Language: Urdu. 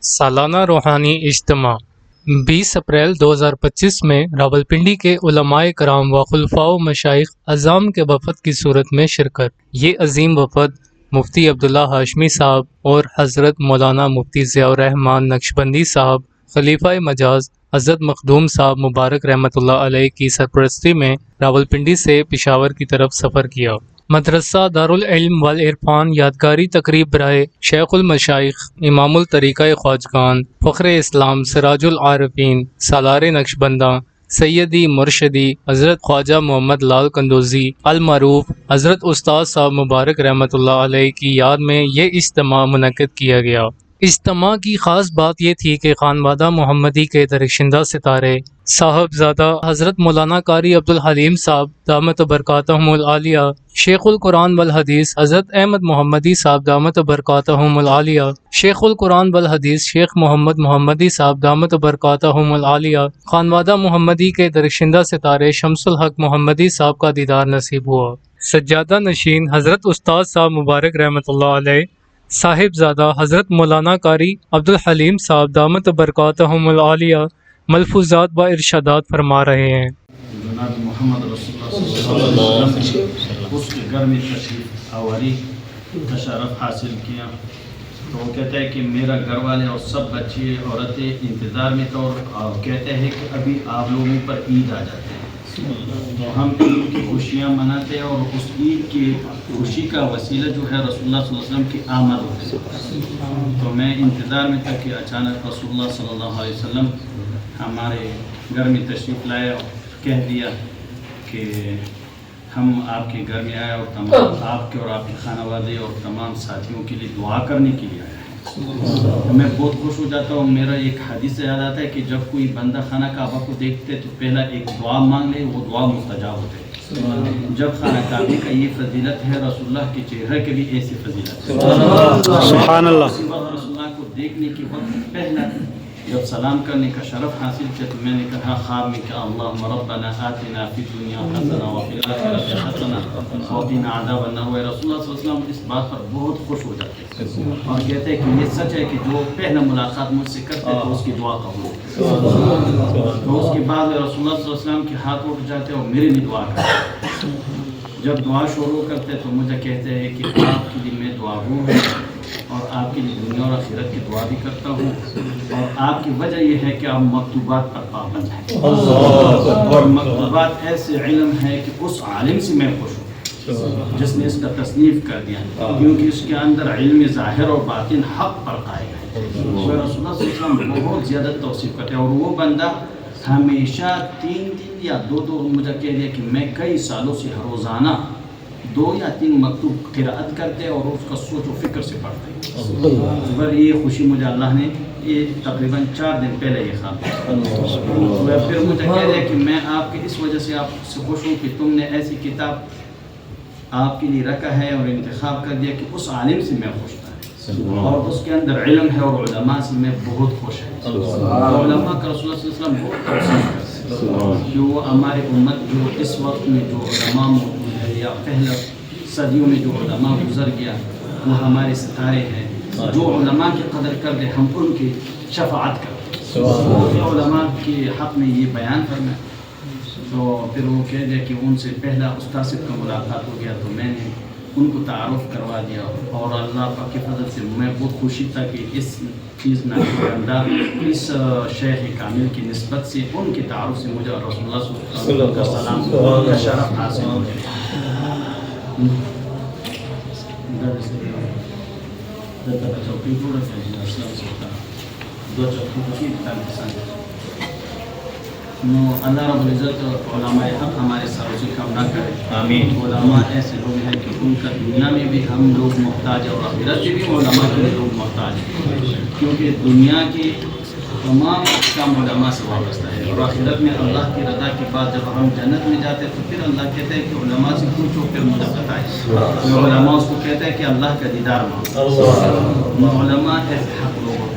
سالانہ روحانی اجتماع 20 اپریل 2025 میں راولپنڈی کے علماء کرام و خلفاء و مشائخ اعظام کے وفد کی صورت میں شرکت۔ یہ عظیم وفد مفتی عبداللہ ہاشمی صاحب اور حضرت مولانا مفتی ضیاء الرحمن نقشبندی صاحب، خلیفہ مجاز حضرت مخدوم صاحب مبارک رحمۃ اللہ علیہ کی سرپرستی میں راولپنڈی سے پشاور کی طرف سفر کیا۔ مدرسہ دارالعلم والعرفان یادگاری تقریب برائے شیخ المشائخ امام الطریقہ خواجگان فخر اسلام سراج العارفین سالار نقشبنداں سیدی مرشدی حضرت خواجہ محمد لال قندوزی المعروف حضرت استاد صاحب مبارک رحمۃ اللہ علیہ کی یاد میں یہ اجتماع منعقد کیا گیا۔ اجتماع کی خاص بات یہ تھی کہ خانوادہ محمدی کے درخشندہ ستارے صاحبزادہ حضرت مولانا قاری عبدالحلیم صاحب دامت برکاتہم العالیہ، شیخ القرآن والحدیث حضرت احمد محمدی صاحب دامت برکاتہم العالیہ، شیخ القرآن والحدیث شیخ محمد محمدی صاحب دامت برکاتہم العالیہ، خانوادہ محمدی کے درخشندہ ستارے شمس الحق محمدی صاحب کا دیدار نصیب ہوا۔ سجادہ نشین حضرت استاد صاحب مبارک رحمۃ اللہ علیہ، صاحبزادہ حضرت مولانا قاری عبدالحلیم صاحب دامت برکاتہم العالیہ ملفوظات و ارشادات فرما رہے ہیں۔ جناب محمد رسول اللہ صلی اللہ علیہ وسلم اس کے گھر میں تشریف آوری تشرف حاصل کیا تو وہ کہتا ہے کہ میرا گھر والے اور سب بچے عورتیں انتظار میں تو اور کہتے ہیں کہ ابھی آپ لوگوں پر عید آ جاتے ہیں تو ہم عید کی خوشیاں مناتے ہیں اور اس عید کی خوشی کا وسیلہ جو ہے رسول اللہ صلی اللہ علیہ وسلم کی آمد ہوتی ہے۔ تو میں انتظار میں تھا کہ اچانک رسول اللہ صلی اللہ علیہ وسلم ہمارے گھر میں تشریف لائے اور کہہ دیا کہ ہم آپ کے گھر میں آئے اور تمام آپ کے اور آپ کے خانوادے اور تمام ساتھیوں کے لیے دعا کرنے کے لیے آئے ہیں۔ میں بہت خوش ہو جاتا ہوں۔ میرا ایک حدیث یاد آتا ہے کہ جب کوئی بندہ خانہ کعبہ کو دیکھتے تو پہلا ایک دعا مانگ لے، وہ دعا مستجاب ہوتے ہے۔ جب خانہ کعبے کا یہ فضیلت ہے، رسول اللہ کے چہرے کے بھی ایسی فضیلت ہے۔ سبحان اللہ۔ رسول اللہ کو دیکھنے کے وقت پہلا جب سلام کرنے کا شرف حاصل کیا تو میں نے کہا خواب میں کہ اللہم ربنا آتنا فی الدنیا حسنہ وفی الآخرۃ حسنہ وقنا عذاب النار۔ رسول اللہ صلی اللہ علیہ وسلم اس بات پر بہت خوش ہو جاتے ہیں اور کہتے ہیں کہ یہ سچ ہے کہ جو پہلا ملاقات مجھ سے کرتے تو اس کی دعا قبول ہوتی۔ تو اس کے بعد رسول اللہ صلی اللہ علیہ وسلم کے ہاتھ اٹھ جاتے اور میرے لیے دعا کرتے۔ جب دعا شروع کرتے تو مجھے کہتے ہیں کہ آپ کے لیے میں دعا ہوں اور آپ کے لیے دنیا اور آخرت کی دعا بھی کرتا ہوں اور آپ کی وجہ یہ ہے کہ آپ مکتوبات پر پابند ہیں اور مکتوبات ایسے علم ہے کہ اس عالم سے میں خوش ہوں جس نے اس کا تصنیف کر دیا کیونکہ اس کے اندر علم ظاہر اور باطن حق پر قائم ہے۔ رسول اللہ صلی اللہ علیہ وسلم بہت زیادہ توصیف کرتے ہیں اور وہ بندہ ہمیشہ 3 یا 2 مجھے کہہ دیا کہ میں کئی سالوں سے ہر روزانہ 2 یا 3 مکتوب قراءت کرتے اور اس کا سوچ و فکر سے پڑھتے ہیں۔ پر یہ خوشی مجھے اللہ نے یہ تقریباً 4 دن پہلے یہ خواب پھر مجھے کہہ دیا کہ میں آپ کی اس وجہ سے آپ سے خوش ہوں کہ تم نے ایسی کتاب آپ کے لیے رکھا ہے اور انتخاب کر دیا کہ اس عالم سے میں خوش تھا اور اس کے اندر علم ہے اور علماء سے میں بہت خوش ہوں۔ علماء کا رسول اللہ صلی اللہ علیہ وسلم بہت توصیف کرتے ہیں کہ وہ ہماری امت جو اس وقت میں جو علماء موجود ہے یا پہلے صدیوں میں جو علماء گزر گیا وہ ہمارے ستارے ہیں۔ جو علماء کی قدر کر دے ہم ان کی شفاعت کرتے ہیں۔ علماء کے حق میں یہ بیان کرنا تو پھر وہ کہہ دیا کہ ان سے پہلا استاد صاحب کا ملاقات ہو گیا تو میں نے ان کو تعارف کروا دیا اور اللہ پاک کے فضل سے میں بہت خوشی تھا کہ اس چیز نقشبندہ اس شیخ کامل کی نسبت سے ان کے تعارف سے مجھے رسول اللہ صلی اللہ علیہ وسلم کا سلام کا شرف حاصل ہو گیا۔ اللہ رب العزت علماء حق ہمارے سروں سے کم نہ کرے۔ آمین۔ علماء ایسے لوگ ہیں کہ ان کا دنیا میں بھی ہم لوگ محتاج ہیں اور آخرت میں بھی علماء کے لوگ محتاج ہیں کیونکہ دنیا کی تمام کام علماء سے وابستہ ہے اور آخرت میں اللہ کی رضا کے بعد جب ہم جنت میں جاتے ہیں تو پھر اللہ کہتے ہیں کہ علماء سے پوچھو پھر مجھے بتائے۔ علماء اس کو کہتے ہیں کہ اللہ کا دیدار مانگو۔ علماء ایسے حق لوگ